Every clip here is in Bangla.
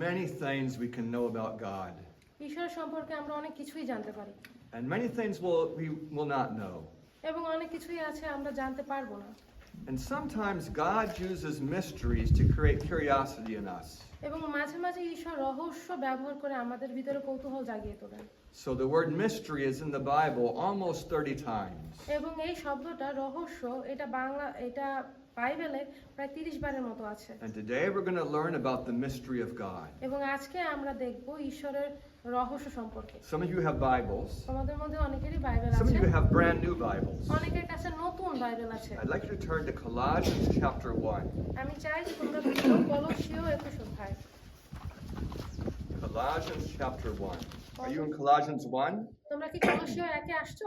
many things we can know about God, ঈশ্বর সম্পর্কে আমরা অনেক কিছুই জানতে পারি and many things we will not know. এবং অনেক কিছুই আছে আমরা জানতে পারবো না And sometimes God uses mysteries to create curiosity in us. এবং মাঝে মাঝে ঈশ্বর রহস্য ব্যবহার করে আমাদের ভিতরে কৌতূহল জাগিয়ে তোলেন So the word mystery is in the Bible almost 30 times. এবং এই শব্দটা রহস্য এটা বাইবেলে প্রায় 30 বারের মতো আছে And today we're going to learn about the mystery of God. এবং আজকে আমরা দেখব ঈশ্বরের রহস্য সম্পর্কে Some of you have Bibles. তোমাদের মধ্যে অনেকেরই বাইবেল Some of আছে you have brand new Bibles. অনেকের কাছে নতুন বাইবেল আছে I'd like you to turn to Colossians chapter 1. আমি চাই যে তোমরা কলসীয় 21 অধ্যায় Colossians chapter 1. Are you in Colossians 1? তোমরা কি কলসীয় 1-এ আসছো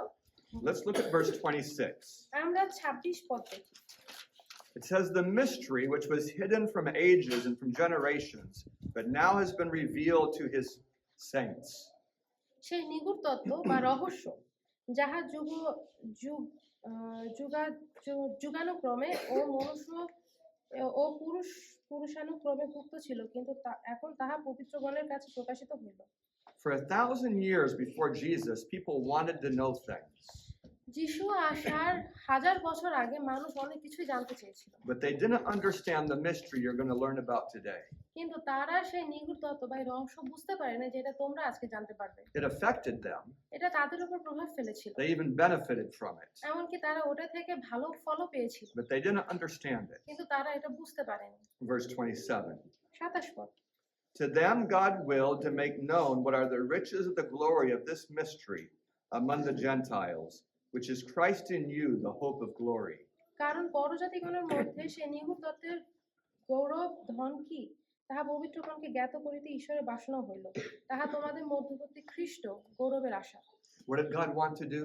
Let's look at verse 26. আমরা 26 পদ দেখি It says, "The mystery which was hidden from ages and from generations, but now has been revealed to his saints." সেই নিগূঢ় তত্ত্ব বা রহস্য যাহা যুগানুক্রমে ও মনুষ্য ও পুরুষানুক্রমে গুপ্ত ছিল কিন্তু এখন তাহা পবিত্রগণের কাছে প্রকাশিত হইল For 1,000 years before Jesus, people wanted to know things, যিশু আসার 1000 বছর আগে মানুষ অনেক কিছুই জানতে চেয়েছিল but they didn't understand the mystery you're going to learn about today. কিন্তু তারা সেই নিগূঢ় তত্ত্ব বা রহস্য বুঝতে পারে না যেটা তোমরা আজকে জানতে পারবে It affected them. এটা তাদের উপর প্রভাব ফেলেছিল They even benefited from it, এমনকি তারা ওটা থেকে ভালো ফলও পেয়েছিল but they didn't understand it. কিন্তু তারা এটা বুঝতে পারেনি Verse 27. 27 পদ To them God willed to make known what are the riches of the glory of this mystery among the Gentiles, which is Christ in you, the hope of glory. কারণ পরজাতিগণের মধ্যে সেই নিগূঢ় তত্ত্বের গৌরব ধন কি তাহা পবিত্রগণকে জ্ঞাত করিতে ঈশ্বরের বাসনা হইল তাহা তোমাদের মধ্যবর্তী খ্রিস্ট গৌরবের আশা What did God want to do?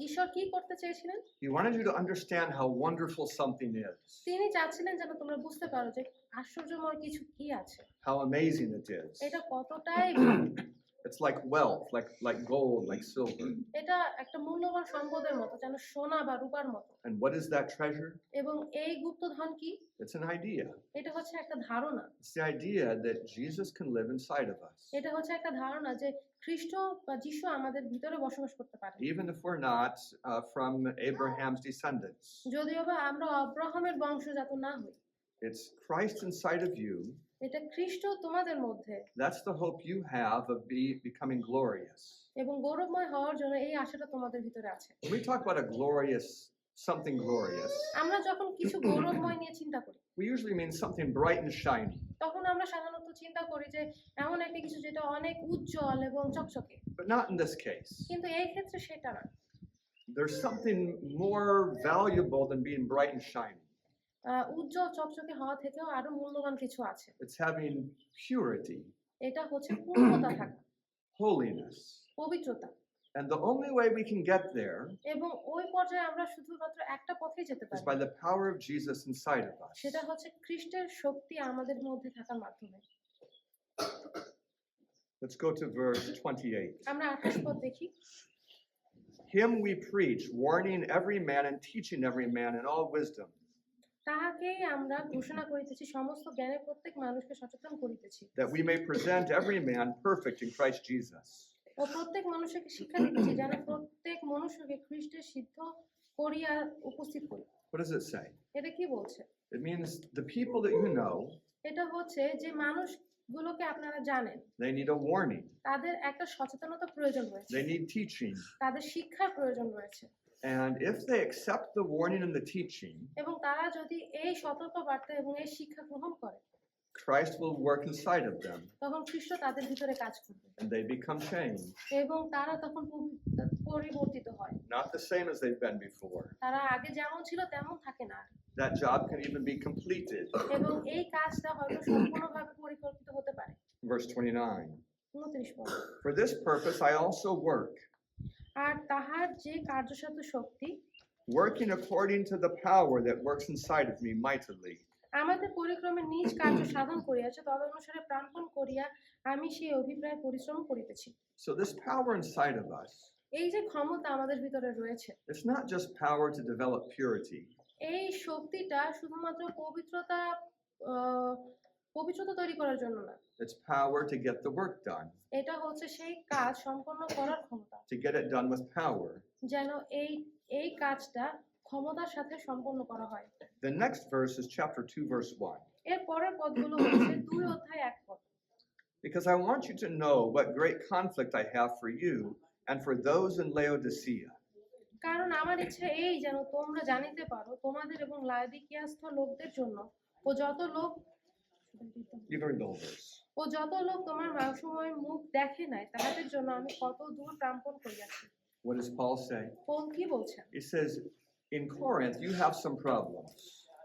ঈশ্বর কি করতে চেয়েছিলেন He wanted you to understand how wonderful something is, তিনি চাচ্ছিলেন যেন তোমরা বুঝতে পারো যে আশ্চর্যময় কিছু কি আছে how amazing it is. এটা কতটাই ভালো। It's like wealth, like gold, like silver. এটা একটা মূল্যবান সম্পদের মতো যেন সোনা বা রূপার মতো And what is that treasure? এবং এই গুপ্তধন কি It's an idea. এটা হচ্ছে একটা ধারণা It's the idea that Jesus can live inside of us, এটা হচ্ছে একটা ধারণা যে খ্রিস্ট বা যিশু আমাদের ভিতরে বসবাস করতে পারে even if we're not from Abraham's descendants. যদিও বা আমরা আব্রাহামের বংশজাত না হই It's Christ inside of you. এটা খ্রিস্ট তোমাদের মধ্যে That's the hope you have of becoming glorious. এবং গৌরবময় হওয়ার জন্য এই আশাটা তোমাদের ভিতরে আছে When we talk about something glorious, আমরা যখন কিছু গৌরবময় নিয়ে চিন্তা করি we usually mean something bright and shiny, তখন আমরা সাধারণত চিন্তা করি যে এমন একটা কিছু যেটা অনেক উজ্জ্বল এবং চকচকে but not in this case. কিন্তু এই ক্ষেত্রে সেটা না There's something more valuable than being bright and shiny. উজ্জ্বল চকচকে হওয়া থেকেও আরো মূল্যবান কিছু আছে It's having purity, এটা হচ্ছে পূর্ণতা থাকা holiness. পবিত্রতা And the only way we can get there এবং ওই পর্যায়ে আমরা শুধুমাত্র একটা পথেই যেতে is পারি by the power of Jesus inside of us. সেটা হচ্ছে খ্রিস্টের শক্তি আমাদের মধ্যে থাকার মাধ্যমে Let's go to verse 28. আমরা 28 পদ দেখি Him we preach, warning every man and teaching every man in all wisdom, তাহাকেই আমরা ঘোষণা করিতেছি সমস্ত জ্ঞানে প্রত্যেক মানুষকে সচেতন করিতেছি that we may present every man perfect in Christ Jesus. ও প্রত্যেক মানুষকে শিক্ষা দিতেছি যেন প্রত্যেক মনুষ্যকে খ্রিস্টের সিদ্ধ করিয়া উপস্থিত করি What does it say? এটা কি বলছে It means the people that you know, এটা হচ্ছে যে মানুষগুলোকে আপনারা জানেন they need a warning. তাদের একটা সচেতনতা প্রয়োজন রয়েছে They need teaching. তাদের শিক্ষার প্রয়োজন রয়েছে And if they accept the warning and the teaching, এবং তারা যদি এই সতর্কবার্তা এবং এই শিক্ষা গ্রহণ করে Christ will work inside of them তখন খ্রিস্ট তাদের ভিতরে কাজ করবে and they become changed. এবং তারা তখন পরিবর্তিত হয় Not the same as they've been before. তারা আগে যেমন ছিল তেমন থাকে না That job can even be completed. এবং এই কাজটা হয়তো সম্পূর্ণভাবে পরিকল্পিত হতে পারে Verse 29. 29 পদ For this purpose I also work, আর তাহার যে কার্যসাধ্য শক্তি working according to the power that works inside of me mightily. আমাদের পরিক্রমে নিজ কার্য সাধন করিয়াছে তদনুসারে প্রাণপণ করিয়া আমি সেই অভিপ্রায় পরিশ্রম করিতেছি So this power inside of us, এই যে ক্ষমতা আমাদের ভিতরে রয়েছে it's not just power to develop purity. এই শক্তিটা শুধুমাত্র পবিত্রতা তৈরি করার জন্য না। It's power to get the work done, এটা হচ্ছে সেই কাজ সম্পন্ন করার ক্ষমতা, to get it done with power. যেন এই কাজটা ক্ষমতার সাথে সম্পন্ন করা হয়। The next verse is chapter 2, verse 1. এর পরের পদগুলো হচ্ছে 2 অধ্যায় 1 পদ। Because I want you to know what great conflict I have for you and for those in Laodicea. কারণ আমার ইচ্ছা এই যেন তোমরা জানিতে পারো তোমাদের এবং লাউদিকিয়াস্থ লোকদের জন্য ও যত লোক You can read the whole verse. তোমার মাংসময় মুখ দেখে নাই তাহাদের জন্য আমি কত দূর প্রাণপণ করিয়াছি। What does Paul say? Paul কি বলছেন? He says, in Corinth, you have some problems.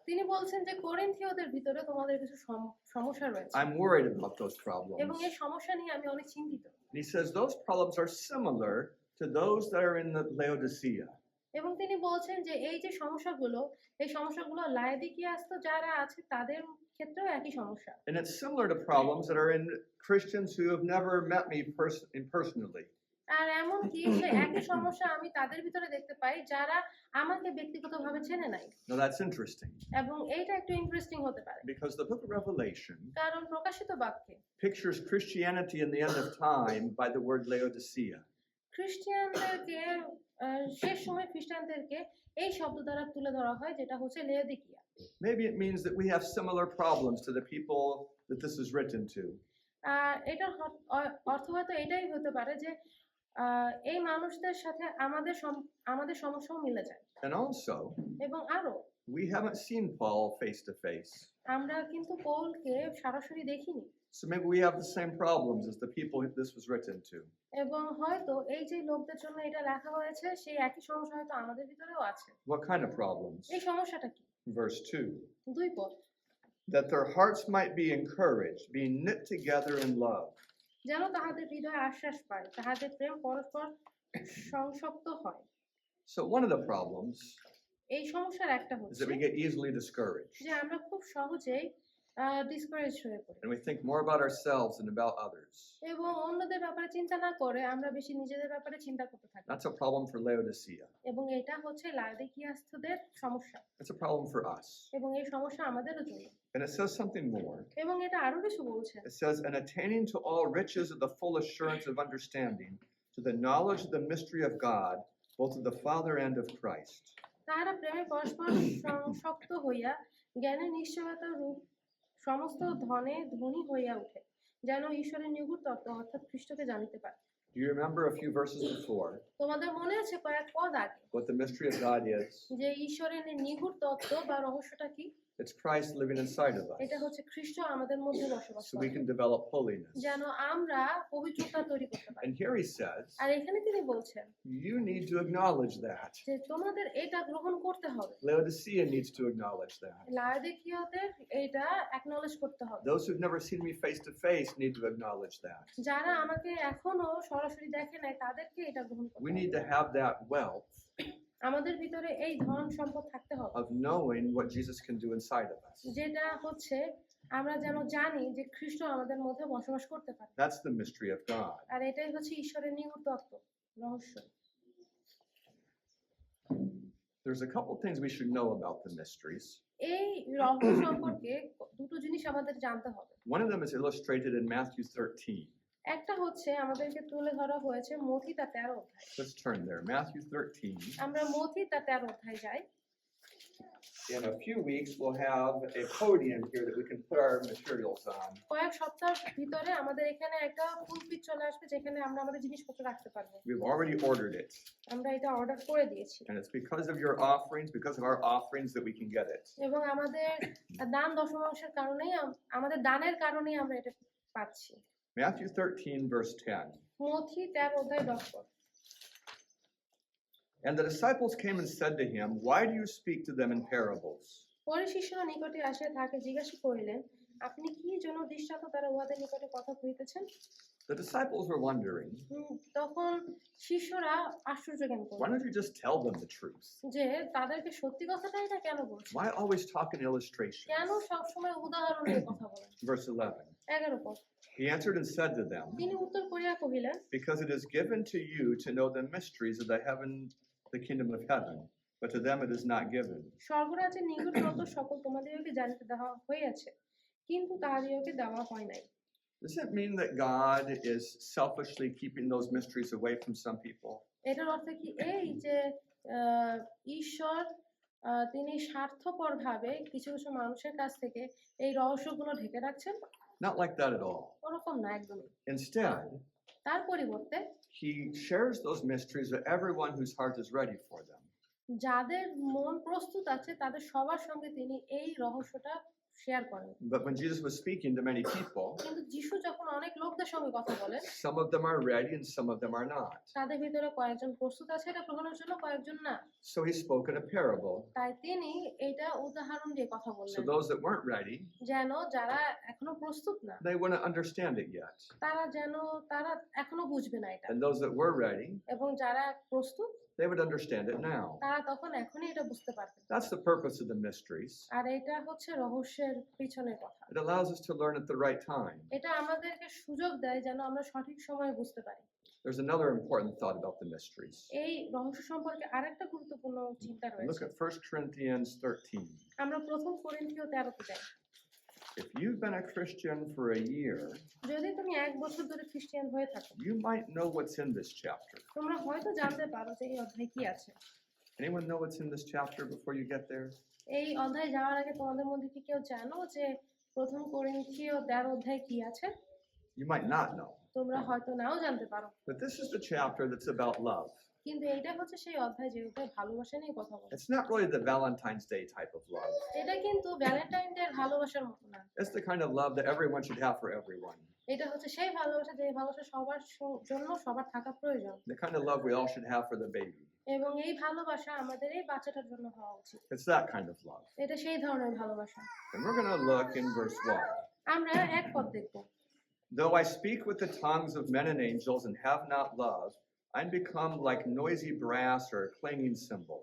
তিনি বলছেন যে করিন্থীয়দের ভিতরে তোমাদের কিছু সমস্যা রয়েছে I'm worried about those এবং problems. এই সমস্যা নিয়ে আমি অনেক চিন্তিত। And he says those problems are similar to those that are in the Laodicea. এবং তিনি বলছেন যে এই যে সমস্যাগুলো লাউদিকিয়াস্থ যারা আছে তাদের ক্ষেত্রেও একই সমস্যা। And it's similar to problems that are in Christians who have never met me personally. আর এমন কি যে একই সমস্যা আমি তাদের ভিতরে দেখতে পাই যারা আমাকে ব্যক্তিগতভাবে চেনে নাই। Now that's interesting এবং এইটা একটু ইন্টারেস্টিং হতে পারে because the book of Revelation কারণ প্রকাশিত বাক্যে pictures Christianity in the end of time by the word Laodicea. খ্রিস্টানদেরকে শেষ সময় খ্রিস্টানদেরকে এই শব্দ দ্বারা তুলে ধরা হয় যেটা হচ্ছে লাউদিকিয়া। Maybe it means that we have similar problems to the people that this is written to. এটার অর্থ হয়তো এটাই হতে পারে যে এই মানুষদের সাথে আমাদের সমস্যাও মিলে যায়। And also, এবং আরো we haven't seen Paul face to face. আমরা কিন্তু পৌলকে সরাসরি দেখিনি So maybe we have the same problems as the people this was written to. এবং হয়তো এই যে লোকদের জন্য এটা লেখা হয়েছে সেই একই সমস্যা হয়তো আমাদের ভিতরেও আছে। What kind of problems? এই সমস্যাটা কি? Verse 2. 2 পদ। That their hearts might be encouraged, being knit together in love. যেন তাহাদের হৃদয় আশ্বাস পায়, তাহাদের প্রেম পরস্পর সংযুক্ত হয়। So one of the problems এই সমস্যার একটা is হচ্ছে that we get easily discouraged যে আমরা খুব সহজেই ডিসকারেজ হয়ে পড়ি and we think more about ourselves than about others. এবং অন্যদের ব্যাপারে চিন্তা না করে আমরা বেশি নিজেদের ব্যাপারে চিন্তা করতে থাকি That's a problem for Laodicea. এবং এটা হচ্ছে লাউদিকিয়াস্থদের সমস্যা It's a problem for us. এবং এই সমস্যা আমাদেরও জন্য। And it says something more. এবং এটা আরো কিছু বলছে। It says, and attaining to all riches of the full assurance of understanding, to the knowledge of the mystery of God, both of the Father and of Christ. তাহারা প্রেমে পরস্পর সংযুক্ত হইয়া জ্ঞানের নিশ্চয়তা রূপ সমস্ত ধনে ধনী হইয়া ওঠে, যেন ঈশ্বরের নিগুড় তত্ত্ব অর্থাৎ খ্রিস্টকে জানিতে পারে। Do you remember a few verses before তোমাদের মনে আছে কয়েক পদ আগে what the mystery of God is? যে ঈশ্বরের নিগুড় তত্ত্ব বা রহস্যটা কি? It's Christ living inside of এটা us হচ্ছে খ্রিস্ট আমাদের মধ্যে বসবাস so we করে can develop holiness. যেন আমরা পবিত্রতা তৈরি করতে পারি। And here he says, আর এখানে তিনি বলছেন you need to acknowledge that. যে তোমাদের এটা গ্রহণ করতে হবে। Laodicea needs to acknowledge that. লাউদিকিয়াদের এটা অ্যাকনলেজ করতে হবে। Those who've never seen me face to face need to acknowledge that. যারা আমাকে এখনো সরাসরি দেখে নাই তাদেরকে এটা গ্রহণ করতে We হবে। need to have that wealth আমাদের ভিতরে এই ধন সম্পদ থাকতে হবে of knowing what Jesus can do inside of us. যেটা হচ্ছে আমরা যেন জানি যে খ্রিস্ট আমাদের মধ্যে বসবাস করতে পারে। That's the mystery of God. আর এটাই হচ্ছে ঈশ্বরের নিগুড় তত্ত্ব রহস্য। There's a couple things we should know about the mysteries. এই রহস্য সম্পর্কে দুটো জিনিস আমাদের জানতে হবে। One of them is illustrated in Matthew 13. একটা হচ্ছে আমাদেরকে তুলে ধরা হয়েছে মথি তার 13 অধ্যায়। Let's turn there. Matthew 13. আমরা মথি তার 13 অধ্যায় যাই। In a few weeks, we'll have a podium here that we can put our materials on. কয়েক সপ্তাহের ভিতরে আমাদের এখানে একটা পুলপিট চলে আসবে যেখানে আমরা আমাদের জিনিসপত্র রাখতে পারবো। We've already ordered it. আমরা এটা অর্ডার করে দিয়েছি And it's because of your offerings, because of our offerings, that we can get it. এবং আমাদের দান দশমাংশের কারণেই আমাদের দানের কারণেই আমরা এটা পাচ্ছি। Matthew 13, verse 10. মথি 13 অধ্যায় 10 পদ। And the disciples came and said to him, why do you speak to them in parables? পরে শিষ্যরা নিকটে আসিয়া তাকে জিজ্ঞাসা করিলেন, আপনি কি জন্য দৃষ্টান্ত দ্বারা উহাদের নিকটে কথা কহিতেছেন? The disciples were wondering, তখন শিষ্যরা আশ্চর্য জ্ঞান why করলেন don't you just tell them the truth? যে তাদেরকে সত্যি কথাটাই না কেন বলছেন? Why always talk in illustrations? কেন সবসময় উদাহরণ দিয়ে কথা বলেন? Verse 11. 11 পদ। He answered and said to them, তিনি উত্তর করিয়া কহিলেন, because it is given to you to know the mysteries of the kingdom of heaven, but to them it is not given. স্বর্গরাজ্যের নিকট তত সকল তোমাদেরকে জানিতে দেওয়া হইয়াছে, কিন্তু তাহাদিওকে দেওয়া হয় নাই। Does it mean that God is selfishly keeping those mysteries away from some people? এটার অর্থ কি এই যে ঈশ্বর তিনি স্বার্থপরভাবে কিছু কিছু মানুষের কাছ থেকে এই রহস্যগুলো ঢেকে রাখছেন? Not like that at all. ওরকম না একদমই। Instead, তার পরিবর্তে He shares those mysteries with everyone whose heart is ready for them. যাদের মন প্রস্তুত আছে তাদের সবার সঙ্গে তিনি এই রহস্যটা শেয়ার করেন। But when Jesus was speaking to many people, কিন্তু যিশু যখন অনেক লোকদের সঙ্গে কথা বলেন, some of them are ready and some of them are not. তাদের ভিতরে কয়েকজন প্রস্তুত আছে এটা গ্রহণের জন্য, কয়েকজন না। So He spoke in a parable. তাই তিনি এটা উদাহরণ দিয়ে কথা So বললেন, those that weren't ready, যেন যারা eখনো প্রস্তুত না they wouldn't understand it yet. তারা এখনো বুঝবে না এটা, And those that were ready, এবং যারা প্রস্তুত they would understand it now. তারা তখন এখনই এটা বুঝতে পারবে। That's the purpose of the mysteries. আর এটা হচ্ছে রহস্যের পিছনের কথা। It allows us to learn at the right time. এটা আমাদেরকে সুযোগ দেয় যেন আমরা সঠিক সময়ে বুঝতে পারি। There's another important thought about the mysteries. এই রহস্য সম্পর্কে আরেকটা গুরুত্বপূর্ণ চিন্তা Look রয়েছে। at 1 Corinthians 13. আমরা প্রথম করিন্থীয় 13-তে যাই। If you've been a Christian for a year, যদি তুমি 1 বছর ধরে খ্রিস্টান হয়ে থাকো, you might know what's in this chapter. তোমরা হয়তো জানতে পারো যে এই অধ্যায়ে কি আছে। Anyone know what's in this chapter before you get there? এই অধ্যায়ে যাওয়ার আগে তোমাদের মধ্যে কি কেউ জানো যে প্রথম করিন্থীয় 13 অধ্যায়ে কি আছে? You might not know. তোমরা হয়তো নাও জানতে পারো। But this is the chapter that's about love. কিন্তু এইটা হচ্ছে সেই অধ্যায় যে অধ্যায় ভালোবাসা নিয়ে কথা বলে। It's not really the Valentine's Day type of love. এটা কিন্তু ভ্যালেন্টাইন ডে এর ভালোবাসার মতো না। It's the kind of love that everyone should have for everyone. এটা হচ্ছে সেই ভালোবাসা যে ভালোবাসা সবার জন্য সবার থাকা প্রয়োজন। The kind of love we all should have for the baby. এবং এই ভালোবাসা আমাদের এই বাচ্চাটার জন্য হওয়া উচিত। It's that kind of love. এটা সেই ধরনের ভালোবাসা। And we're going to look in verse 1. আমরা এক পদ দেখব। Though I speak with the tongues of men and angels and have not love, I become like noisy brass or a clanging cymbal.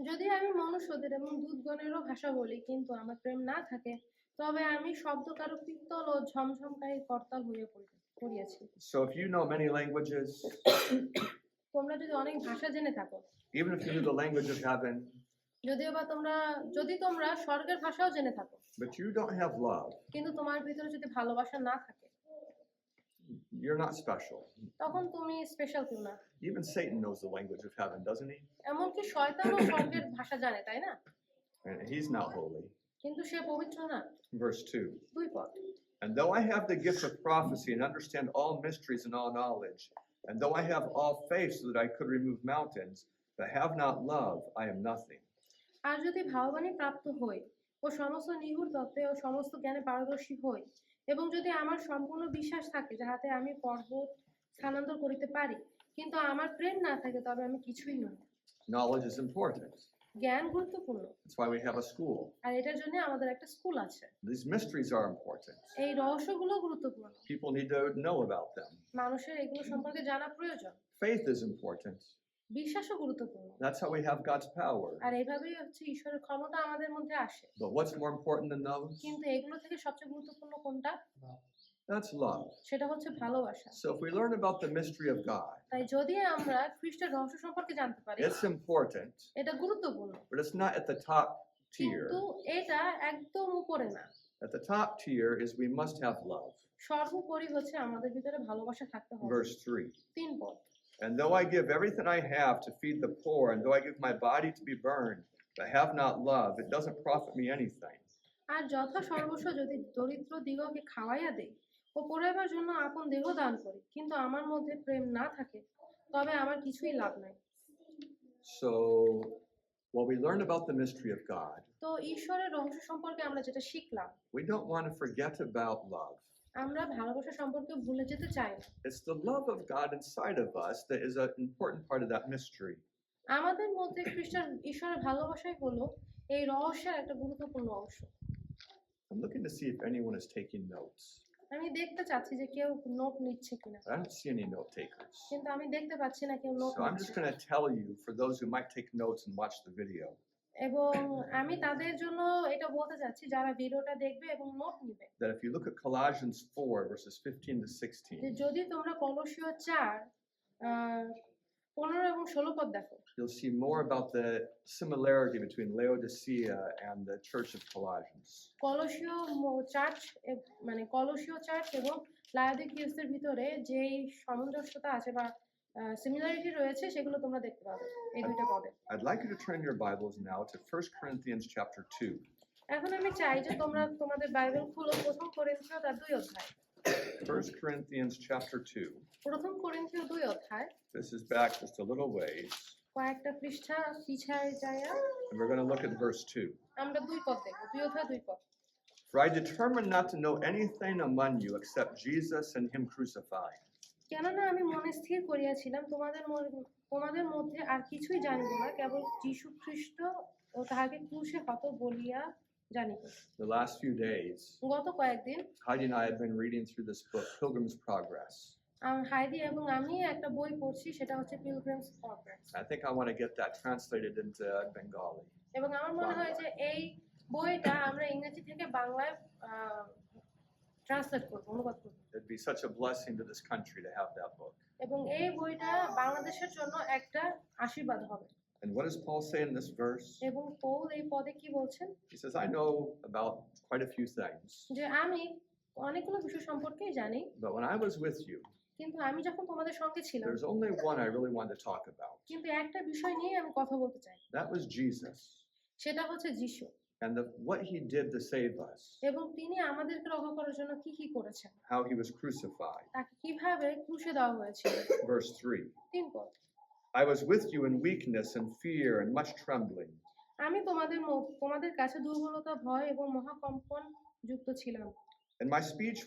যদি আমি মনুষ্যদের এবং দূতগণেরও ভাষা বলি কিন্তু আমার প্রেম না থাকে তবে আমি শব্দকারক পিত্তল ও ঝমঝমকারী করতাল হয়ে পড়িয়াছি। So if you know many languages, তোমরা যদি অনেক ভাষা জেনে থাকো, even if you knew the language of heaven, যদি তোমরা স্বর্গের ভাষাও জেনে থাকো, but you don't have love, কিন্তু তোমার ভিতরে যদি ভালোবাসা না থাকে, you're not special. তখন তুমি স্পেশাল কেউ না। Even Satan knows the language of heaven, doesn't he? এমনকি শয়তানও স্বর্গের ভাষা জানে, তাই না? And he's not holy. কিন্তু সে পবিত্র না। Verse 2. 2 পদ। And though I have the gift of prophecy and understand all mysteries and all knowledge, and though I have all faith so that I could remove mountains, but have not love, I am nothing. আর যদি ভাববাণী প্রাপ্ত হই ও সমস্ত নিগুড় তত্ত্বে ও সমস্ত জ্ঞানে পারদর্শী হই, এবং যদি আমার সম্পূর্ণ বিশ্বাস থাকে যাহাতে আমি পর্বত স্থানান্তর করিতে পারি, কিন্তু আমার প্রেম না থাকে তবে আমি কিছুই নই। Knowledge is important. জ্ঞান গুরুত্বপূর্ণ। That's why we have a school. আর এটার জন্য আমাদের একটা স্কুল আছে। These mysteries are important. এই রহস্যগুলো গুরুত্বপূর্ণ। People need to know about them. মানুষের এগুলো সম্পর্কে জানা প্রয়োজন। Faith is important. বিশ্বাসও গুরুত্বপূর্ণ। That's how we have God's power. আর এইভাবেই হচ্ছে ঈশ্বরের ক্ষমতা আমাদের মধ্যে আসে। But what's more important than those? কিন্তু এগুলো থেকে সবচেয়ে গুরুত্বপূর্ণ কোনটা? That's love. সেটা হচ্ছে ভালোবাসা। So if we learn about the mystery of God, তাই যদি আমরা খ্রিস্টের রহস্য সম্পর্কে জানতে পারি, it's important, এটা গুরুত্বপূর্ণ। but it's not at the top tier. কিন্তু এটা একদম উপরে না। At the top tier is we must have love. সর্বোপরি হচ্ছে আমাদের ভিতরে ভালোবাসা থাকতে হবে। Verse 3. 3 পদ। And though I give everything I have to feed the poor, and though I give my body to be burned, but have not love, it doesn't profit me anything. আর যথা সর্বস্ব যদি দরিদ্র দিগকে খাওয়াইয়া দেই ও পড়াইবার জন্য আপন দেহ দান করি, কিন্তু আমার মধ্যে প্রেম না থাকে তবে আমার কিছুই লাভ নাই। So while we learn about the mystery of God, তো ঈশ্বরের রহস্য সম্পর্কে আমরা যেটা শিখলাম, we don't want to forget about love. আমরা ভালোবাসা সম্পর্কে ভুলে যেতে চাই না। It's the love of God inside of us that is an important part of that mystery. আমাদের মধ্যে ঈশ্বরের ভালোবাসাই হলো এই রহস্যের একটা গুরুত্বপূর্ণ অংশ। I'm looking to see if anyone is taking notes. আমি দেখতে চাচ্ছি যে কেউ নোট নিচ্ছে কিনা, I don't see any note takers. কিন্তু আমি দেখতে পাচ্ছি না কেউ নোট So I'm just নিচ্ছে। going to tell you for those who might take notes and watch the video. এবং আমি তাদের জন্য এটা বলতে চাচ্ছি যারা ভিডিওটা দেখবে এবং নোট নিবে, That if you look at Colossians 4, verses 15 to 16, যে যদি তোমরা কলসীয় 4 15 এবং 16 পদ দেখো। you'll see more about the similarity between Laodicea and the Church of Colossians. কলসীয় চার্চ মানে কলসীয় চার্চ এবং লায়োদিকিয়াসের ভিতরে যেই সামঞ্জস্যতা আছে বা সিমিলারিটি রয়েছে সেগুলো তোমরা দেখতে পাবে এই দুইটা পদে। I'd like you to turn your Bibles now to 1 Corinthians chapter 2. এখন আমি চাই যে তোমরা তোমাদের বাইবেল খুলো প্রথম করিন্থীয় তার 2 অধ্যায়। 1 Corinthians chapter 2. প্রথম করিন্থীয় 2 অধ্যায়। This is back just a little ways. কয়েকটা পৃষ্ঠা পিছায় যায়। And we're going to look at verse 2. আমরা 2 পদ দেখব, 2 অধ্যায় 2 পদ। For I determined not to know anything among you except Jesus and him crucified. কেননা আমি মনে স্থির করিয়াছিলাম তোমাদের মধ্যে আর কিছুই জানিব না, কেবল যীশু খ্রিস্ট ও তাহাকে ক্রুশে হত বলিয়া জানিব। The last few days, গত কয়েকদিন Heidi and I have been reading through this book, Pilgrim's Progress. হাইদি এবং আমি একটা বই পড়ছি, সেটা হচ্ছে Pilgrim's Progress. I think I want to get that translated into Bengali. এবং আমার মনে হয় যে এই বইটা আমরা ইংরেজি থেকে বাংলায় ট্রান্সলেট করব, অনুবাদ করব। It'd be such a blessing to this country to have that book. এবং এই বইটা বাংলাদেশের জন্য একটা আশীর্বাদ হবে। And what does Paul say in this verse? এবং পৌল এই পদে কি বলছেন? He says, I know about quite a few things, যে আমি অনেকগুলো বিষয় সম্পর্কেই জানি, but when I was with you, কিন্তু আমি যখন তোমাদের সঙ্গে ছিলাম there's only one I really wanted to talk about. কিন্তু একটা বিষয় নিয়ে আমি কথা বলতে চাই, That was Jesus সেটা হচ্ছে যিশু and what he did to save us, এবং তিনি আমাদেরকে রক্ষা করার জন্য কি কি করেছেন, how he was crucified. তাকে কিভাবে ক্রুশে দেওয়া হয়েছিল। Verse 3. 3 পদ। I was with you in weakness and fear and much trembling. আমি তোমাদের কাছে দুর্বলতা, ভয় এবং মহাকম্পন যুক্ত ছিলাম। And my speech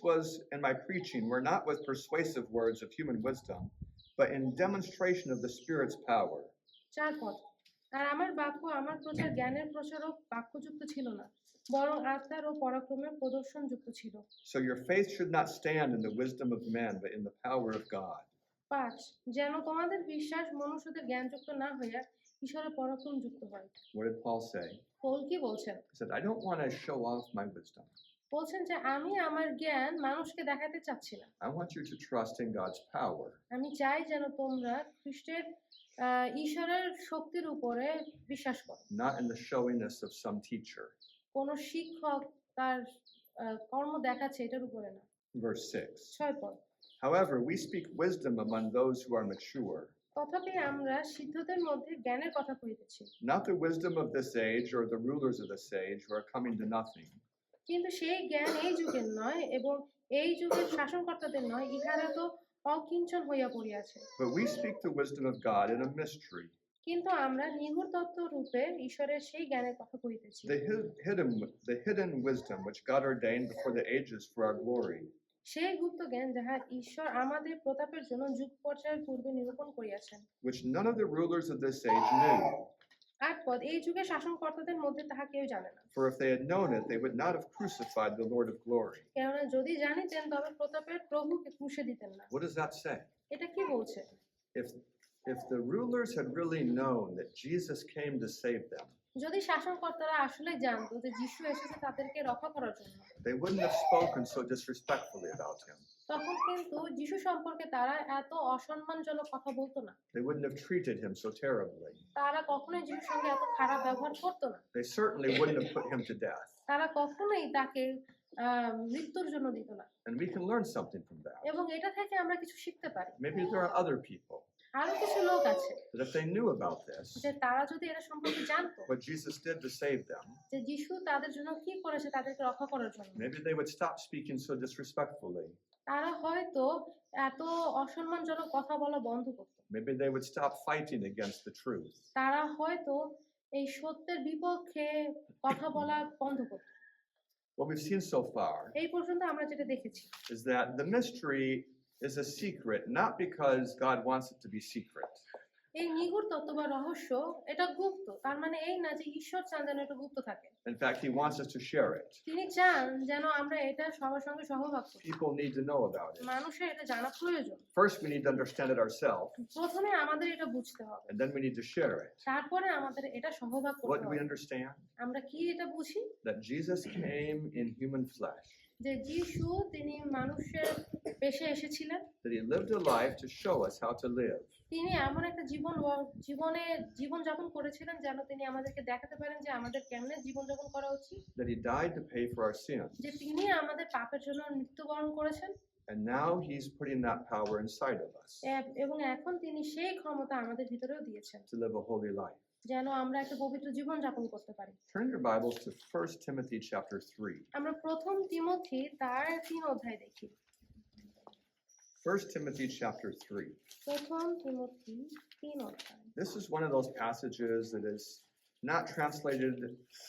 and my preaching were not with persuasive words of human wisdom, but in demonstration of the Spirit's power. 4 পদ। আর আমার বাক্য আমার প্রচার জ্ঞানের প্রচারক বাক্যযুক্ত ছিল না, বরং আত্মার ও পরাক্রমের প্রদর্শন যুক্ত ছিল। So your faith should not stand in the wisdom of men, but in the power of God. 5 যেন তোমাদের বিশ্বাস মনুষ্যদের জ্ঞানযুক্ত না হইয়া ঈশ্বরের পরাক্রম যুক্ত হয়। What did Paul say? Paul কি বলছেন? He said, I don't want to show off my wisdom. বলছেন যে আমি আমার জ্ঞান মানুষকে দেখাতে চাচ্ছি না। I want you to trust in God's power. আমি চাই যেন তোমরা খ্রিস্টের ঈশ্বরের শক্তির উপরে বিশ্বাস করো, Not in the showiness of some teacher. কোন শিক্ষক তার কর্ম দেখাচ্ছে এটার উপরে না। Verse 6. 6 পদ। However, we speak wisdom among those who are mature, তথাপি আমরা সিদ্ধদের মধ্যে জ্ঞানের কথা কইতেছি, not the wisdom of this age or the rulers of this age who are coming to nothing. কিন্তু সেই জ্ঞান এই যুগের নয় এবং এই যুগের শাসনকর্তাদের নয়, ইহারা তো অকিঞ্চন হইয়া পড়িয়াছে। But we speak the wisdom of God in a mystery, কিন্তু আমরা নিগূঢ় তত্ত্ব রূপে ঈশ্বরের সেই জ্ঞানের কথা কইতেছি, the hidden wisdom which God ordained before the ages for our glory. সেই গুপ্ত জ্ঞান যাহা ঈশ্বর আমাদের প্রতাপের জন্য যুগ পর্যায়ের পূর্বে নিরূপণ করিয়াছেন, Which none of the rulers of this age knew. 8 পদ। এই যুগের শাসনকর্তাদের মধ্যে তাহা কেউ জানে না, For if they had known it, they would not have crucified the Lord of glory. কেননা যদি জানিতেন তবে প্রতাপের প্রভুকে ক্রুশে দিতেন না। What does that say? এটা কি বলছে? If the rulers had really known that Jesus came to save them, যদি শাসনকর্তারা আসলে জানতো যে যিশু এসেছে তাদেরকে রক্ষা করার জন্য, they wouldn't have spoken so disrespectfully about him. তখন কিন্তু যিশু সম্পর্কে তারা এত অসম্মানজনক কথা বলতো না, They wouldn't have treated him so terribly. তারা কখনোই যিশুর সঙ্গে এত খারাপ ব্যবহার করতো না, They certainly wouldn't have put him to death. তারা কখনোই তাকে মৃত্যুর জন্য দিত না। And we can learn something from that. এবং এটা থেকে আমরা কিছু শিখতে পারি। Maybe there are other people আরো কিছু লোক আছে that if they knew about this, যে তারা যদি এটা সম্পর্কে জানতো what Jesus did to save them, যে যিশু তাদের জন্য কি করেছে তাদেরকে রক্ষা করার জন্য, maybe they would stop speaking so disrespectfully. তারা হয়তো এত অসম্মানজনক কথা বলা বন্ধ করত, Maybe they would stop fighting against the truth. তারা হয়তো এই সত্যের বিপক্ষে কথা বলা বন্ধ করত। What we've seen so far এই পর্যন্ত আমরা যেটা দেখেছি is that the mystery is a secret, not because God wants it to be secret, এই নিগূঢ় তত্ত্ব বা রহস্য এটা গুপ্ত, তার মানে এই না যে ঈশ্বর চান যেন এটা গুপ্ত থাকে। In fact, he wants us to share it. তিনি চান যেন আমরা এটা সবার সঙ্গে সহভাগ করি, People need to know about it. মানুষের এটা জানা প্রয়োজন। First, we need to understand it ourselves, প্রথমে আমাদের এটা বুঝতে হবে, and then we need to share it. তারপরে আমাদের এটা সহভাগ What করতে do we হবে। understand? আমরা কি এটা বুঝি? That Jesus came in human flesh. যে যিশু তিনি মানুষের বেশে এসেছিলেন, that he lived a life to show us how to live. তিনি এমন একটা জীবনযাপন করেছিলেন যেন তিনি আমাদেরকে দেখাতে পারেন যে আমাদের কেমনে জীবনযাপন করা উচিত, That he died to pay for our sins. যে তিনি আমাদের পাপের জন্য মৃত্যুবরণ করেছেন, And now he's putting that power inside of us এবং এখন তিনি সেই ক্ষমতা আমাদের ভিতরেও দিয়েছেন to live a holy life. যেন আমরা একটা পবিত্র জীবন যাপন করতে পারি। Turn your Bibles to 1 Timothy chapter 3. আমরা প্রথম তিমোথী তার 3 অধ্যায় দেখি। 1 Timothy chapter 3. প্রথম তিমোথী 3 অধ্যায়। This is one of those passages that is not translated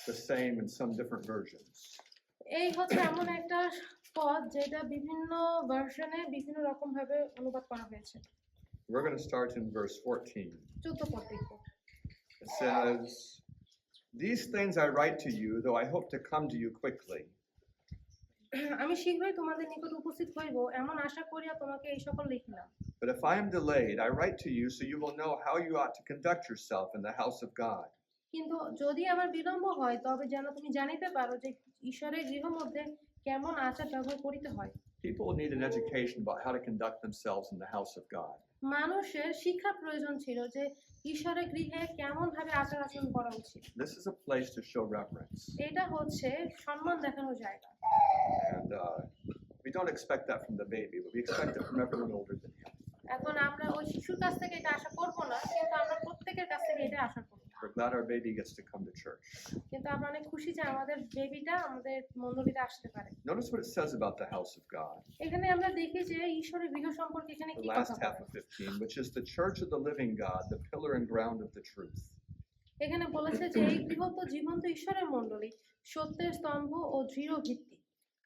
the same in some different versions. এই হচ্ছে এমন একটা পদ যেটা বিভিন্ন ভার্সনে বিভিন্ন রকম ভাবে অনুবাদ করা হয়েছে। We're going to start in verse 14. 14 পদ দেখব। It says, "These things I write to you, though I hope to come to you quickly. আমি শীঘ্রই তোমাদের নিকট উপস্থিত হইব এমন আশা করিয়া তোমাকে এই সকল লিখিলাম। But if I am delayed, I write to you so you will know how you ought to conduct yourself in the house of God, কিন্তু যদি আমার বিলম্ব হয় তবে যেন তুমি জানিতে পারো যে ঈশ্বরের গৃহ মধ্যে কেমন আচার ব্যবহার করিতে হয়। People need an education about how to conduct themselves in the house of God. মানুষের শিক্ষা প্রয়োজন ছিল যে ঈশ্বরের গৃহে কেমন ভাবে আচার আচরণ করা উচিত। This is a place to show reverence. এটা হচ্ছে সম্মান দেখানোর জায়গা। And we don't expect that from the baby, but we expect it from everyone older than him. এখন আমরা ওই শিশুর কাছ থেকে এটা আশা করব না, কিন্তু আমরা প্রত্যেকের কাছ থেকে এটা আশা করব। We're glad our baby gets to come to church. কিন্তু আমরা অনেক খুশি যে আমাদের বেবিটা আমাদের মণ্ডলীতে আসতে পারে। Notice what it says about the house of God. এখানে আমরা দেখি যে ঈশ্বরের গৃহ সম্পর্কে এখানে The কি last কথা half বলে। of 15, which is the church of the living God, the pillar and ground of the truth. এখানে বলেছে যে এই গৃহ তো জীবন্ত ঈশ্বরের মণ্ডলী, সত্যের স্তম্ভ ও দৃঢ় ভিত্তি।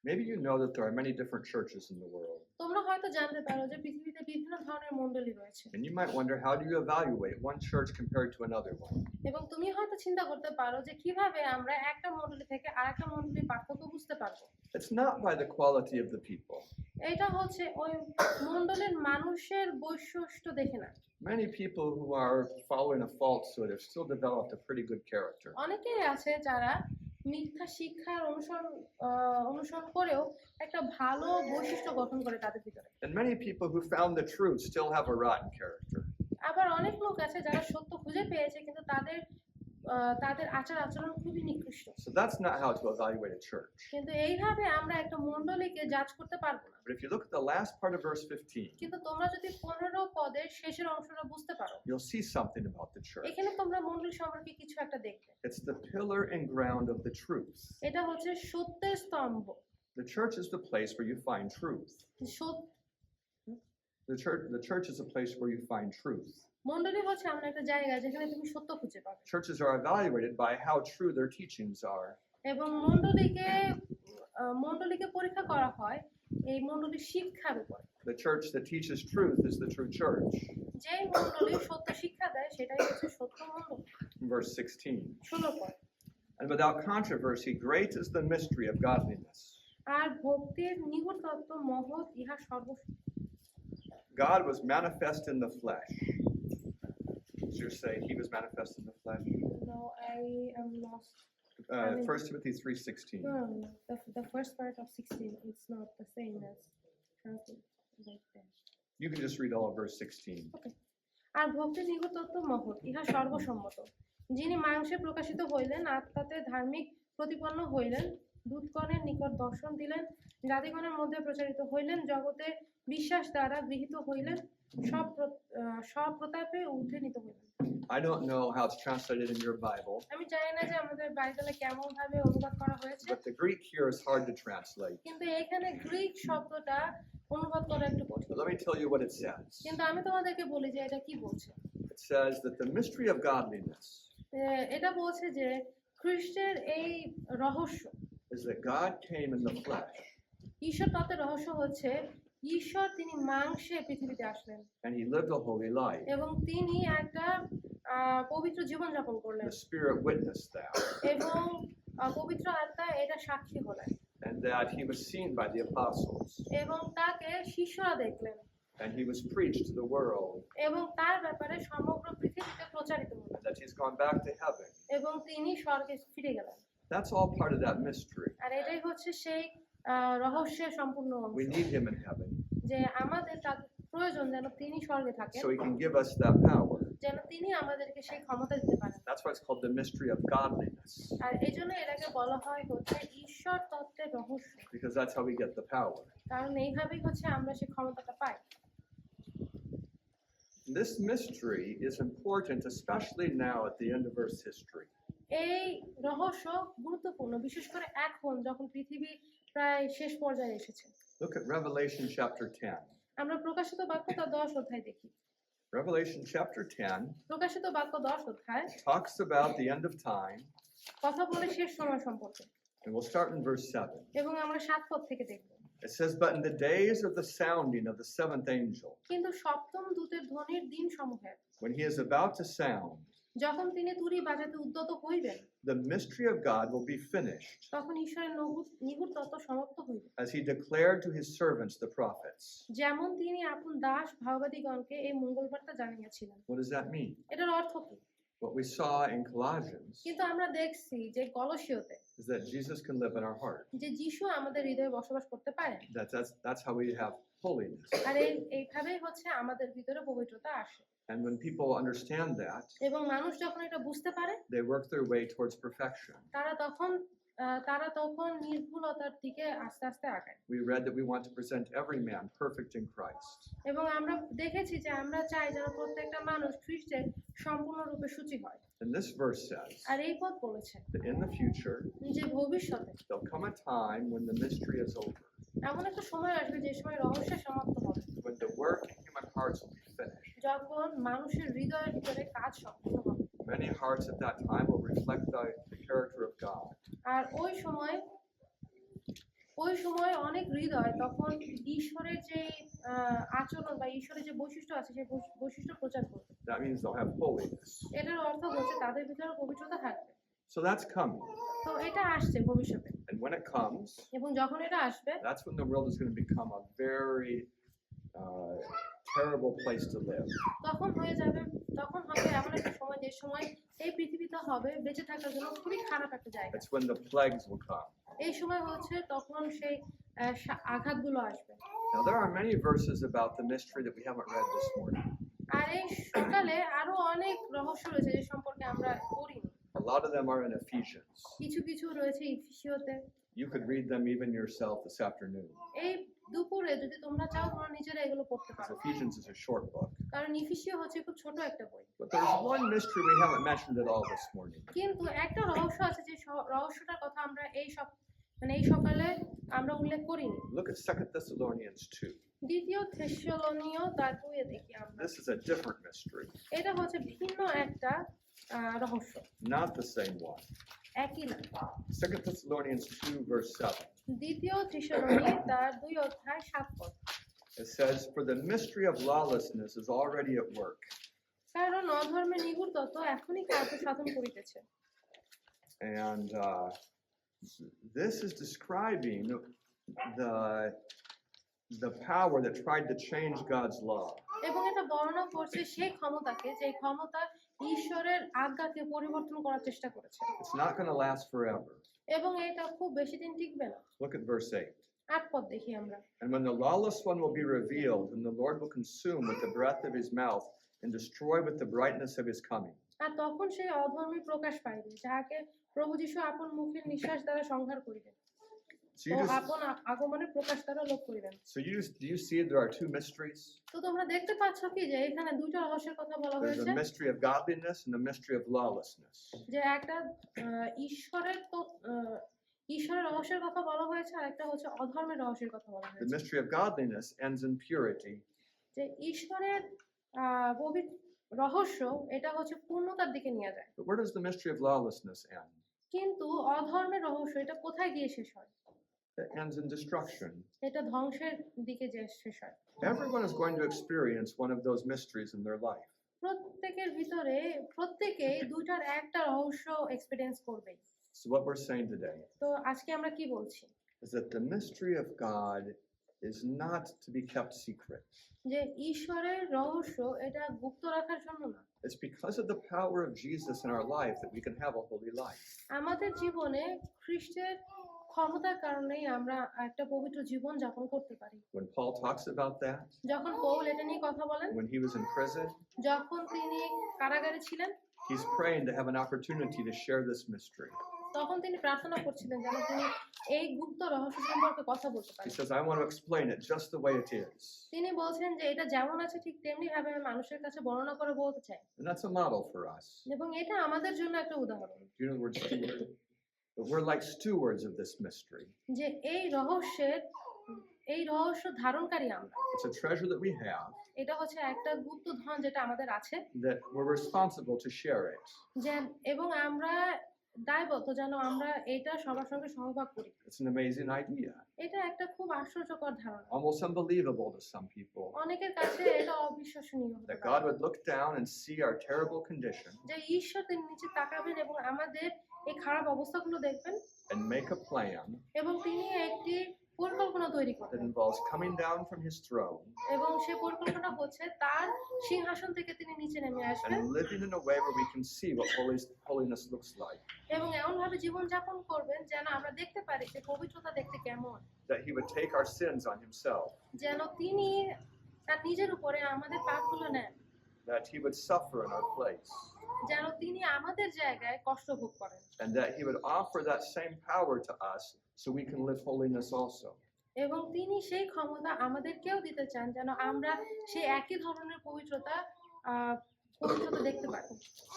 Maybe you know that there are many different churches in the world. তোমরা হয়তো জানতে পারো যে পৃথিবীতে বিভিন্ন ধরনের মণ্ডলী রয়েছে, And you might wonder, how do you evaluate one church compared to another one? এবং তুমি হয়তো চিন্তা করতে পারো যে কিভাবে আমরা একটা মণ্ডলী থেকে আরেকটা মণ্ডলীর পার্থক্য বুঝতে পারবো। It's not by the quality of the people. এটা হচ্ছে ওই মণ্ডলীর মানুষের বৈশিষ্ট্য দেখে না। Many people who are following a falsehood have still developed a pretty good character. অনেকেই আছে যারা মিথ্যা শিক্ষার অনুসরণ করেও একটা ভালো বৈশিষ্ট্য গঠন করে তাদের ভিতরে। And many people who found the truth still have a rotten character. আবার অনেক লোক আছে যারা সত্য খুঁজে পেয়েছে কিন্তু তাদের আচার আচরণ খুবই নিকৃষ্ট। So that's not how to evaluate a church. কিন্তু এইভাবে আমরা একটা মণ্ডলীকে জাজ করতে পারবো না। But if you look at the last part of verse 15, কিন্তু তোমরা যদি 15 পদের শেষের অংশটা বুঝতে পারো, you'll see something about the church. এখানে তোমরা মণ্ডলী সম্পর্কে কিছু একটা দেখবে। It's the pillar and ground of the truth. এটা হচ্ছে সত্যের স্তম্ভ। The church is the place where you find truth. The church is a place where you find truth. মণ্ডলী হচ্ছে এমন একটা জায়গা যেখানে তুমি সত্য খুঁজে পাবে। Churches are evaluated by how true their teachings are. এবং মণ্ডলীকে পরীক্ষা করা হয় এই মণ্ডলীর শিক্ষার উপর। The church that teaches truth is the true church. যেই মণ্ডলী সত্য শিক্ষা দেয় সেটাই হচ্ছে সত্য মণ্ডলী। Verse 16. 16 পদ। And without controversy, great is the mystery of godliness. আর ভক্তির নিগূঢ় তত্ত্ব মহৎ, ইহা God was manifest in the flesh. So you're saying he was manifest in the flesh? No, I am lost. 1 Timothy 3:16. No, the first part of 16 it's not the same as translate like that. You can just read all of verse 16. Okay. আর ভক্তির নিগূঢ় তত্ত্ব মহৎ, ইহা সর্বসম্মত। যিনি মাংসে প্রকাশিত হইলেন, আত্মাতে ধার্মিক প্রতিপন্ন হইলেন, দূতগণের নিকট দর্শন দিলেন, জাতিগণের মধ্যে প্রচারিত হইলেন, জগতে বিশ্বাস দ্বারা গৃহীত হইলেন, সব প্রতাপে ঊর্ধ্বে নীত হইলেন। I don't know how it's translated in your Bible, আমি জানি না যে আমাদের বাইবেলে কেমন ভাবে অনুবাদ করা হয়েছে, but the Greek here is hard to translate. কিন্তু এখানে গ্রিক শব্দটা অনুবাদ করা একটু কঠিন। But let me tell you what it says. কিন্তু আমি তোমাদেরকে বলি যে এটা কি বলছে। It says that the mystery of godliness এটা বলছে যে খ্রিস্টের এই রহস্য is that God came in the flesh ঈশ্বর তত্ত্বের রহস্য হচ্ছে ঈশ্বর তিনি মাংসে পৃথিবীতে আসলেন and he lived a holy life. এবং তিনি একটা পবিত্র জীবন যাপন করলেন। The Spirit witnessed that. এবং পবিত্র আত্মা এটা সাক্ষী হলেন। And that he was seen by the apostles. এবং তাকে শিষ্যরা দেখলেন। And he was preached to the world. এবং তার ব্যাপারে সমগ্র পৃথিবীতে প্রচারিত হলো। And that he's gone back to heaven. এবং তিনি স্বর্গে ফিরে গেলেন। That's all part of that mystery. আর এটাই হচ্ছে সেই রহস্যের সম্পূর্ণ অংশ। We need him in heaven যে আমাদের তার প্রয়োজন যেন তিনি স্বর্গে থাকেন, so he can give us that power. যেন তিনি আমাদেরকে সেই ক্ষমতা দিতে পারেন। That's why it's called the mystery of godliness, আর এই জন্য এটাকে বলা হয় হচ্ছে ঈশ্বর তত্ত্বের রহস্য, because that's how we get the power. কারণ এইভাবেই হচ্ছে আমরা সেই ক্ষমতাটা পাই। This mystery is important, especially now at the end of Earth's history. এই রহস্য গুরুত্বপূর্ণ, বিশেষ করে এখন যখন পৃথিবী প্রায় শেষ পর্যায়ে এসেছে। Look at Revelation chapter 10. আমরা প্রকাশিত বাক্য তার 10 অধ্যায় দেখি। Revelation chapter 10 প্রকাশিত বাক্য 10 অধ্যায় talks about the end of time, কথা বলে শেষ সময় সম্পর্কে, and we'll start in verse 7. এবং আমরা 7 পদ থেকে দেখব। It says, "But in the days of the sounding of the seventh angel, কিন্তু সপ্তম দূতের ধ্বনির দিন সমূহে, when he is about to sound, যখন তিনি তুরি বাজাতে উদ্যত হইবেন, the mystery of God will be finished, তখন ঈশ্বরের নিগুড় তত্ত্ব সমাপ্ত হইবে, as he declared to his servants the prophets." যেমন তিনি আপন দাস ভাববাদীগণকে এই মঙ্গলবারটা জানিয়েছিলেন। What does that mean? এটার অর্থ কি? What we saw in Colossians কিন্তু আমরা দেখছি যে কলসীয়তে is that Jesus can live in our heart. যে যিশু আমাদের হৃদয়ে বসবাস করতে পারেন, That's how we have holiness. আর এইভাবেই হচ্ছে আমাদের ভিতরে পবিত্রতা আসে। And when people understand that, এবং মানুষ যখন এটা বুঝতে পারে, they work their way towards perfection. তারা তখন নির্ভুলতার দিকে আস্তে আস্তে আগায়। We read that we want to present every man perfect in Christ. এবং আমরা দেখেছি যে আমরা চাই যেন প্রত্যেকটা মানুষ খ্রিস্টের সম্পূর্ণরূপে সূচি হয়। And this verse says আর এই পদ বলেছে that in the future, যে ভবিষ্যতে there'll come a time when the mystery is over, এমন একটা সময় আসবে যে সময় রহস্য সমাপ্ত হবে, when the work in human hearts will be finished. যখন মানুষের হৃদয়ের ভিতরে কাজ সম্পূর্ণ হবে। Many hearts at that time will reflect the character of God. আর ওই সময় অনেক হৃদয় তখন ঈশ্বরের যে আচরণ বা ঈশ্বরের যে বৈশিষ্ট্য আছে সেই বৈশিষ্ট্য প্রচার করবে। That means they'll have holiness. এটার অর্থ হচ্ছে তাদের ভিতরে পবিত্রতা থাকবে। So that's coming. তো এটা আসছে ভবিষ্যতে, And when it comes, এবং যখন এটা আসবে that's when the world is going to become a very terrible place to live. তখন হবে এমন একটা সময় যে সময় এই পৃথিবীতে হবে বেঁচে থাকার জন্য খুবই খারাপ একটা জায়গা। That's when the plagues will come. এই সময় হচ্ছে তখন সেই আঘাতগুলো আসবে। Now, there are many verses about the mystery that we haven't read this morning. আর এই সকালে আরো অনেক রহস্য রয়েছে যে সম্পর্কে আমরা পড়িনি। A lot of them are in Ephesians. কিছু রয়েছে ইফিসীয়তে। You could read them even yourself this afternoon, এই দুপুরে যদি তোমরা চাও তোমরা নিজেরা এগুলো পড়তে because পারো, Ephesians is a short book. কারণ ইফিসীয় হচ্ছে খুব ছোট একটা বই। But there's one mystery we haven't mentioned at all this morning. কিন্তু একটা রহস্য আছে যে রহস্যটার কথা আমরা এই সকালে আমরা উল্লেখ করিনি। Look at 2 Thessalonians 2. দ্বিতীয় থেসসালোনীয় তার 2-এ দেখি আমরা। This is a different mystery, এটা হচ্ছে ভিন্ন একটা রহস্য, not the same one. একই না। 2 Thessalonians 2, verse 7. দ্বিতীয় থেসসালোনী তার 2 অধ্যায় 7 পদ। It says, "For the mystery of lawlessness is already at work." কারণ অধর্মের নিগুড় তত্ত্ব এখনই কার্য সাধন করিতেছে। And this is describing the power that tried to change God's law. এবং এটা বর্ণনা করছে সেই ক্ষমতাকে, যে ক্ষমতা ঈশ্বরের আজ্ঞাকে পরিবর্তন করার চেষ্টা করেছে। It's not going to last forever. এবং এটা খুব বেশি দিন টিকবে না। Look at verse 8. 8 পদ দেখি আমরা। "And when the lawless one will be revealed, whom the Lord will consume with the breath of his mouth and destroy with the brightness of his coming." আর তখন সেই অধর্মী প্রকাশ পাইবে, যাহাকে প্রভু যীশু আপন মুখের নিঃশ্বাস দ্বারা সংহার করিবেন So ও আপন আগমনের প্রকাশ দ্বারা লোপ করিবেন। do you see there are two mysteries? তো তোমরা দেখতে পাচ্ছ কি যে এখানে দুইটা রহস্যের কথা বলা There's হয়েছে, a mystery of godliness and a mystery of lawlessness. যে একটা ঈশ্বরের রহস্যের কথা বলা হয়েছে, আর একটা হচ্ছে অধর্মের রহস্যের কথা বলা The হয়েছে। mystery of godliness ends in purity, যে ঈশ্বরের রহস্য এটা হচ্ছে পূর্ণতার দিকে নিয়ে যায়, but where does the mystery of lawlessness end? কিন্তু অধর্মের রহস্য এটা কোথায় গিয়ে শেষ হয়? It ends in destruction. এটা ধ্বংসের দিকে যে শেষ হয়। Everyone is going to experience one of those mysteries in their life. প্রত্যেকেই দুইটার একটা রহস্য এক্সপেরিয়েন্স করবে। So what we're saying today তো আজকে আমরা কি বলছি? is that the mystery of God is not to be kept secret. যে ঈশ্বরের রহস্য এটা গুপ্ত রাখার জন্য না। It's because of the power of Jesus in our life that we can have a holy life. আমাদের জীবনে খ্রিস্টের ক্ষমতার কারণেই আমরা একটা পবিত্র জীবন যাপন করতে পারি। When Paul talks about that, যখন পৌল এটা নিয়ে কথা বলেন, when he was in prison, যখন তিনি কারাগারে ছিলেন, he's praying to have an opportunity to share this mystery. তখন তিনি প্রার্থনা করছিলেন যেন তিনি এই গুপ্ত রহস্য সম্পর্কে কথা বলতে He পারেন। says, I want to explain it just the way it is. তিনি বলছেন যে এটা যেমন আছে ঠিক তেমনি ভাবে আমি মানুষের কাছে বর্ণনা করে বলতে চাই, And that's a model for us. এবং এটা আমাদের জন্য একটা উদাহরণ Do you know the word steward? But we're like stewards of this mystery. যে এই রহস্য ধারণকারী আমরা। It's a treasure that we have এটা হচ্ছে একটা গুপ্ত ধন যেটা আমাদের আছে, that we're responsible to share it. যে এবং আমরা দায়বদ্ধ যেন আমরা এটা সবার সঙ্গে সহভাগ করি। It's an amazing idea, এটা একটা খুব আশ্চর্যকর ধারণা, almost unbelievable to some people, অনেকের কাছে এটা অবিশ্বাসনীয় হতে that পারে God would look down and see our terrible condition যে ঈশ্বর তিনি নিচে তাকাবেন এবং আমাদের এই খারাপ অবস্থাগুলো দেখবেন and make a plan এবং তিনি একটি পরিকল্পনা তৈরি that করবেন, involves coming down from his throne এবং সেই পরিকল্পনা হচ্ছে তার সিংহাসন থেকে তিনি নিচে নেমে আসবেন and living in a way where we can see what holiness looks like. এবং এমন ভাবে জীবন যাপন করবেন যেন আমরা দেখতে পারি যে পবিত্রতা দেখতে কেমন, That he would take our sins on himself, যেন তিনি তার নিজের উপরে আমাদের পাপগুলো নেন, that he would suffer in our place, যেন তিনি আমাদের জায়গায় কষ্ট ভোগ করেন, and that he would offer that same power to us so we can live holiness also. এবং তিনি সেই ক্ষমতা আমাদেরকেও দিতে চান যেন আমরা সেই একই ধরনের পবিত্রতা দেখতে পারি।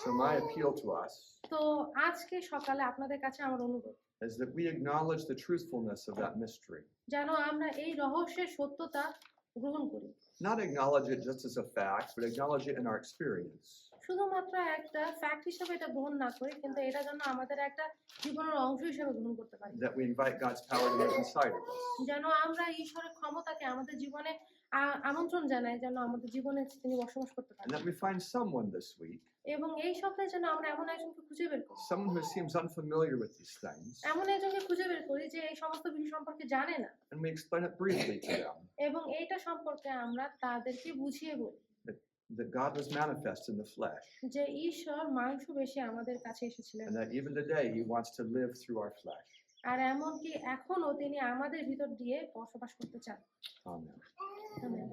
So my appeal to us তো আজকে সকালে আপনাদের কাছে আমার অনুরোধ is that we acknowledge the truthfulness of that mystery. যেন আমরা এই রহস্যের সত্যতা গ্রহণ করি, Not acknowledge it just as a fact, but acknowledge it in our experience. শুধুমাত্র একটা ফ্যাক্ট হিসেবে এটা গ্রহণ না করি, কিন্তু এটা যেন আমাদের একটা জীবনের অংশ হিসেবে গ্রহণ করতে পারি, That we invite God's power to live inside of us. যেন আমরা ঈশ্বরের ক্ষমতাকে আমাদের জীবনে আমন্ত্রণ জানাই, যেন আমাদের জীবনে তিনি বসবাস করতে And পারেন। that we find someone this week, এবং এই সপ্তাহে যেন আমরা এমন একজনকে খুঁজে বের করি, someone who seems unfamiliar with these things, এমন একজনকে খুঁজে বের করি যে এই সমস্ত বিষয় সম্পর্কে জানে না, and we explain it briefly to them. এবং এইটা সম্পর্কে আমরা তাদেরকে বুঝিয়ে বলি That God was manifest in the flesh, যে ঈশ্বর মাংস বেশি আমাদের কাছে এসেছিলেন, and that even today he wants to live through our flesh. আর এমনকি এখনো তিনি আমাদের ভিতর দিয়ে বসবাস করতে চান। Amen. আমেন।